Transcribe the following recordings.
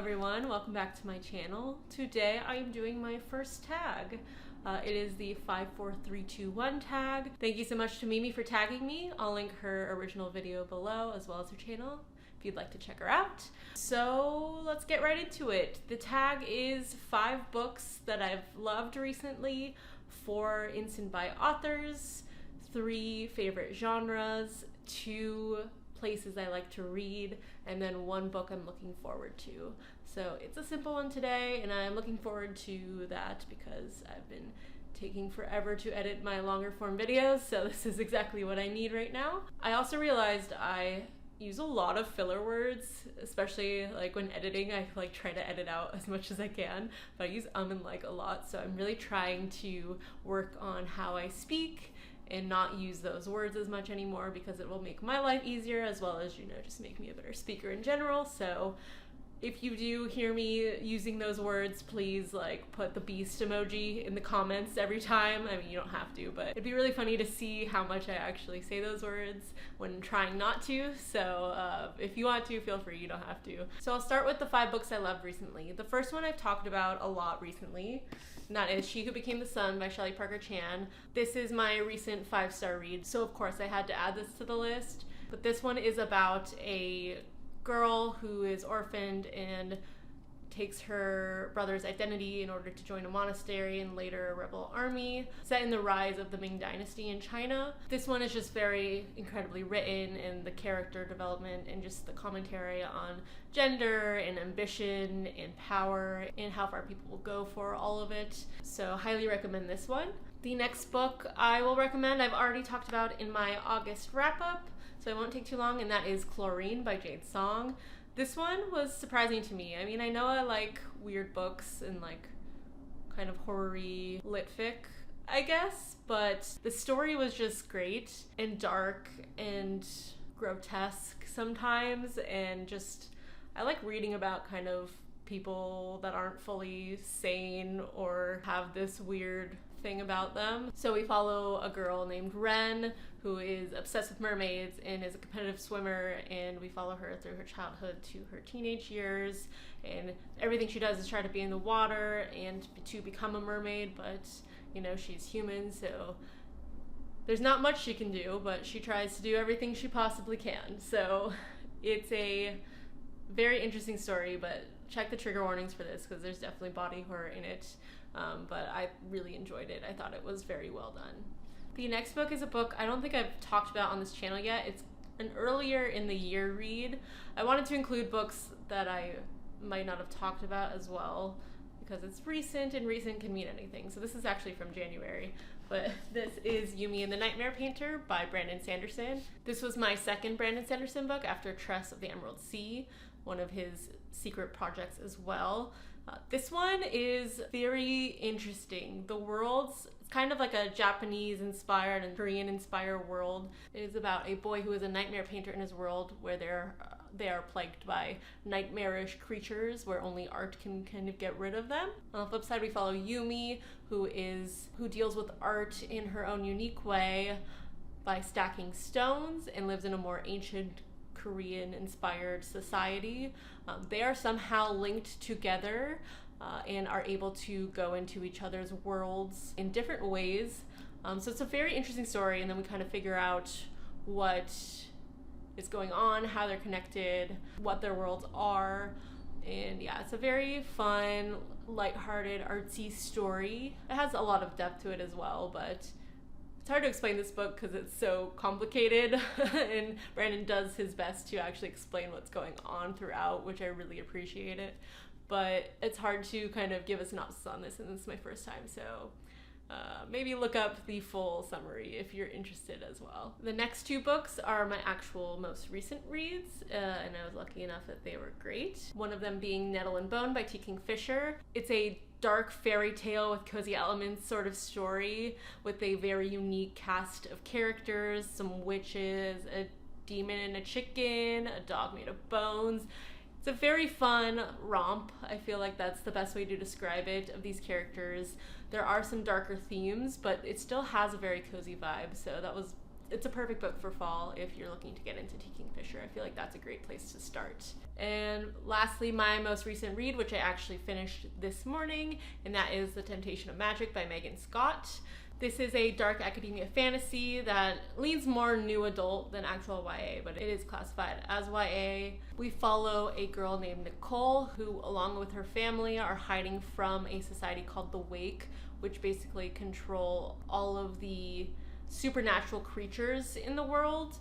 everyone, welcome back to my channel. Today I am doing my first tag. It is the 54321 tag. Thank you so much to Mimi for tagging me. I'll link her original video below as well as her channel if you'd like to check her out. So let's get right into it. The tag is 5 books that I've loved recently, 4 instant buy authors, 3 favorite genres, 2 places I like to read, and then 1 book I'm looking forward to. So it's a simple one today, and I'm looking forward to that because I've been taking forever to edit my longer form videos, so this is exactly what I need right now. I also realized I use a lot of filler words, especially like when editing. I like try to edit out as much as I can, but I use and like a lot, so I'm really trying to work on how I speak and not use those words as much anymore because it will make my life easier as well as, you know, just make me a better speaker in general. So if you do hear me using those words, please like put the beast emoji in the comments every time. I mean, you don't have to, but it'd be really funny to see how much I actually say those words when trying not to. So if you want to, feel free, you don't have to. So I'll start with the 5 books I loved recently. The first one I've talked about a lot recently, and that is She Who Became the Sun by Shelley Parker Chan. This is my recent 5-star read, so of course I had to add this to the list. But this one is about a girl who is orphaned and takes her brother's identity in order to join a monastery and later a rebel army, set in the rise of the Ming Dynasty in China. This one is just very incredibly written, and the character development and just the commentary on gender and ambition and power and how far people will go for all of it. So highly recommend this one. The next book I will recommend I've already talked about in my August wrap-up, so I won't take too long, and that is Chlorine by Jade Song. This one was surprising to me. I mean, I know I like weird books and like kind of horror-y lit fic, I guess, but the story was just great and dark and grotesque sometimes, and just I like reading about kind of people that aren't fully sane or have this weird thing about them. So we follow a girl named Ren who is obsessed with mermaids and is a competitive swimmer, and we follow her through her childhood to her teenage years, and everything she does is try to be in the water and to become a mermaid, but you know, she's human, so there's not much she can do, but she tries to do everything she possibly can. So it's a very interesting story, but check the trigger warnings for this because there's definitely body horror in it. But I really enjoyed it. I thought it was very well done. The next book is a book I don't think I've talked about on this channel yet. It's an earlier in the year read. I wanted to include books that I might not have talked about as well because it's recent, and recent can mean anything. So this is actually from January, but this is Yumi and the Nightmare Painter by Brandon Sanderson. This was my second Brandon Sanderson book after Tress of the Emerald Sea, one of his secret projects as well. This one is very interesting. The world's kind of like a Japanese-inspired and Korean-inspired world. It is about a boy who is a nightmare painter in his world where they are plagued by nightmarish creatures where only art can kind of get rid of them. On the flip side, we follow Yumi, who deals with art in her own unique way by stacking stones and lives in a more ancient Korean-inspired society. They are somehow linked together and are able to go into each other's worlds in different ways. So it's a very interesting story, and then we kind of figure out what is going on, how they're connected, what their worlds are. And yeah, it's a very fun, lighthearted, artsy story. It has a lot of depth to it as well, but it's hard to explain this book because it's so complicated, and Brandon does his best to actually explain what's going on throughout, which I really appreciate it. But it's hard to kind of give a synopsis on this, and this is my first time, so maybe look up the full summary if you're interested as well. The next 2 books are my actual most recent reads, and I was lucky enough that they were great. One of them being Nettle and Bone by T. Kingfisher. It's a dark fairy tale with cozy elements sort of story with a very unique cast of characters, some witches, a demon and a chicken, a dog made of bones. It's a very fun romp. I feel like that's the best way to describe it, of these characters. There are some darker themes, but it still has a very cozy vibe, so that was it's a perfect book for fall if you're looking to get into Kingfisher. I feel like that's a great place to start. And lastly, my most recent read, which I actually finished this morning, and that is The Temptation of Magic by Megan Scott. This is a dark academia fantasy that leans more new adult than actual YA, but it is classified as YA. We follow a girl named Nicole who, along with her family, are hiding from a society called the Wake, which basically control all of the supernatural creatures in the world,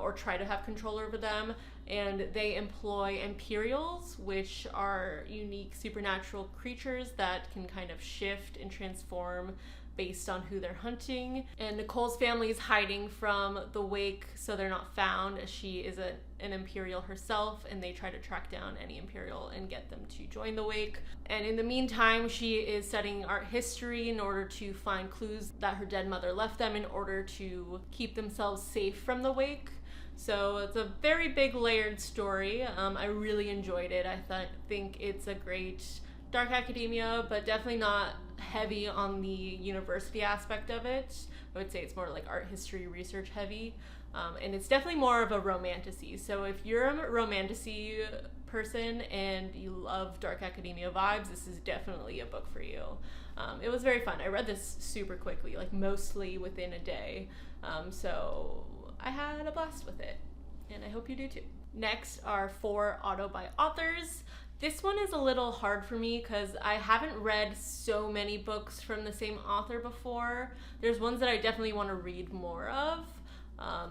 or try to have control over them. And they employ Imperials, which are unique supernatural creatures that can kind of shift and transform based on who they're hunting. And Nicole's family is hiding from the Wake so they're not found, as she is an Imperial herself, and they try to track down any Imperial and get them to join the Wake. And in the meantime, she is studying art history in order to find clues that her dead mother left them in order to keep themselves safe from the Wake. So it's a very big layered story. I really enjoyed it. I think it's a great dark academia, but definitely not heavy on the university aspect of it. I would say it's more like art history research heavy, and it's definitely more of a romantasy. So if you're a romantasy person and you love dark academia vibes, this is definitely a book for you. It was very fun. I read this super quickly, like mostly within a day, so I had a blast with it, and I hope you do too. Next are 4 auto by authors. This one is a little hard for me because I haven't read so many books from the same author before. There's ones that I definitely want to read more of.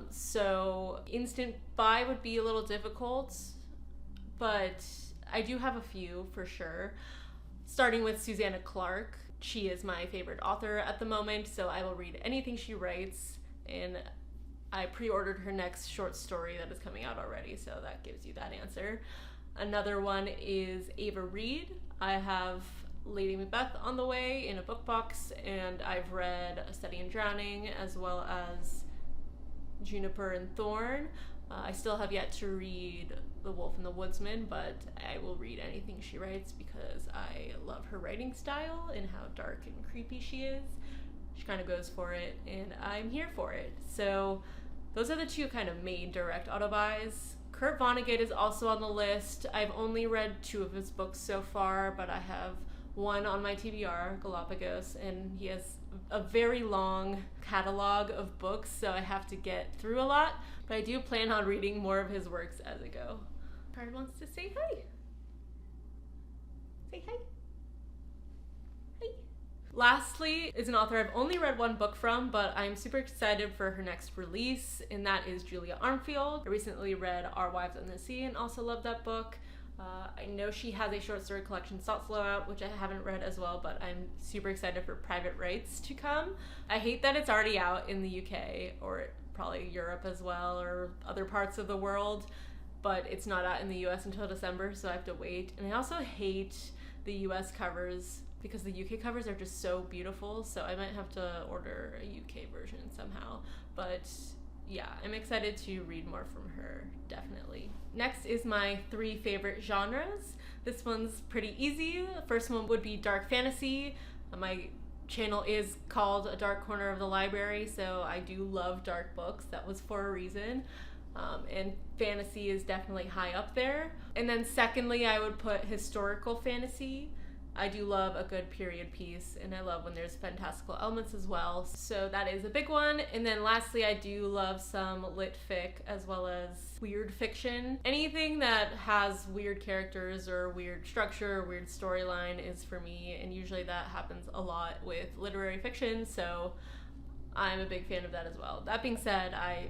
So instant buy would be a little difficult, but I do have a few for sure. Starting with Susanna Clark. She is my favorite author at the moment, so I will read anything she writes, and I pre-ordered her next short story that is coming out already, so that gives you that answer. Another one is Ava Reed. I have Lady Macbeth on the way in a book box, and I've read A Study in Drowning as well as Juniper and Thorn. I still have yet to read The Wolf and the Woodsman, but I will read anything she writes because I love her writing style and how dark and creepy she is. She kind of goes for it, and I'm here for it. So those are the 2 kind of main direct auto buys. Kurt Vonnegut is also on the list. I've only read 2 of his books so far, but I have one on my TBR, Galapagos, and he has a very long catalog of books, so I have to get through a lot, but I do plan on reading more of his works as I go. Card wants to say hi. Say hi. Hi. Lastly is an author I've only read 1 book from, but I'm super excited for her next release, and that is Julia Armfield. I recently read Our Wives on the Sea and also loved that book. I know she has a short story collection, Salt Slow out, which I haven't read as well, but I'm super excited for Private Rights to come. I hate that it's already out in the UK, or probably Europe as well, or other parts of the world, but it's not out in the US until December, so I have to wait. And I also hate the US covers because the UK covers are just so beautiful, so I might have to order a UK version somehow. But yeah, I'm excited to read more from her, definitely. Next is my 3 favorite genres. This one's pretty easy. The first one would be dark fantasy. My channel is called A Dark Corner of the Library, so I do love dark books. That was for a reason. And fantasy is definitely high up there. And then secondly, I would put historical fantasy. I do love a good period piece, and I love when there's fantastical elements as well. So that is a big one. And then lastly, I do love some lit fic as well as weird fiction. Anything that has weird characters or weird structure or weird storyline is for me, and usually that happens a lot with literary fiction, so I'm a big fan of that as well. That being said, I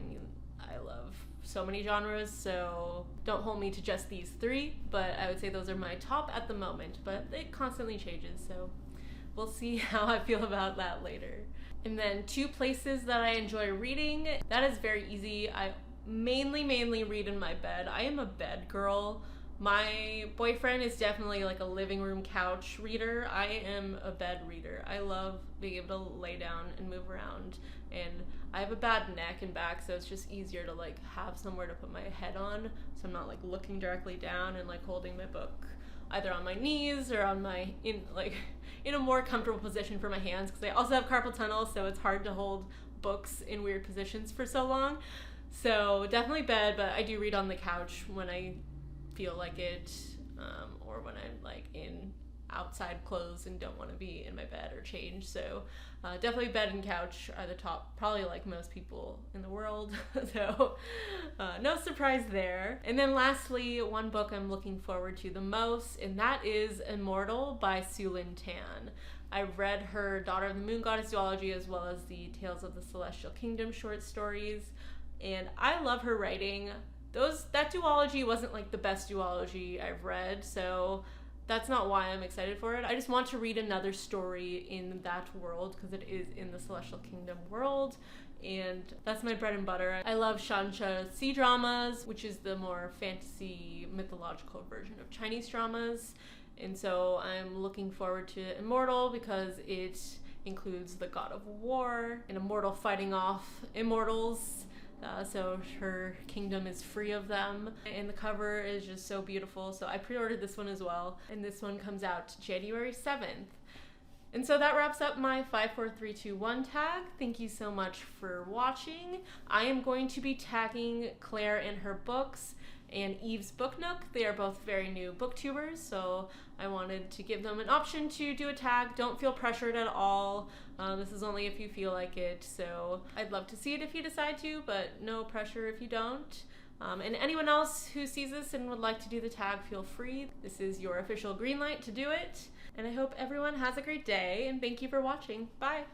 love so many genres, so don't hold me to just these 3, but I would say those are my top at the moment, but it constantly changes, so we'll see how I feel about that later. And then 2 places that I enjoy reading. That is very easy. I mainly read in my bed. I am a bed girl. My boyfriend is definitely like a living room couch reader. I am a bed reader. I love being able to lay down and move around, and I have a bad neck and back, so it's just easier to like have somewhere to put my head on, so I'm not like looking directly down and like holding my book either on my knees or on my in a more comfortable position for my hands, because I also have carpal tunnel, so it's hard to hold books in weird positions for so long. So definitely bed, but I do read on the couch when I feel like it, or when I'm like in outside clothes and don't want to be in my bed or change. So definitely bed and couch are the top, probably like most people in the world. So no surprise there. And then lastly, one book I'm looking forward to the most, and that is Immortal by Sulin Tan. I've read her Daughter of the Moon Goddess duology as well as the Tales of the Celestial Kingdom short stories, and I love her writing. That duology wasn't like the best duology I've read, so that's not why I'm excited for it. I just want to read another story in that world because it is in the Celestial Kingdom world, and that's my bread and butter. I love Shansha C-dramas, which is the more fantasy mythological version of Chinese dramas, and so I'm looking forward to Immortal because it includes the god of war, an immortal fighting off immortals. So her kingdom is free of them, and the cover is just so beautiful. So I pre-ordered this one as well, and this one comes out January 7th. And so that wraps up my 54321 tag. Thank you so much for watching. I am going to be tagging Claire in her books and Eve's Book Nook. They are both very new booktubers, so I wanted to give them an option to do a tag. Don't feel pressured at all. This is only if you feel like it, so I'd love to see it if you decide to, but no pressure if you don't. And anyone else who sees this and would like to do the tag, feel free. This is your official green light to do it. And I hope everyone has a great day, and thank you for watching. Bye!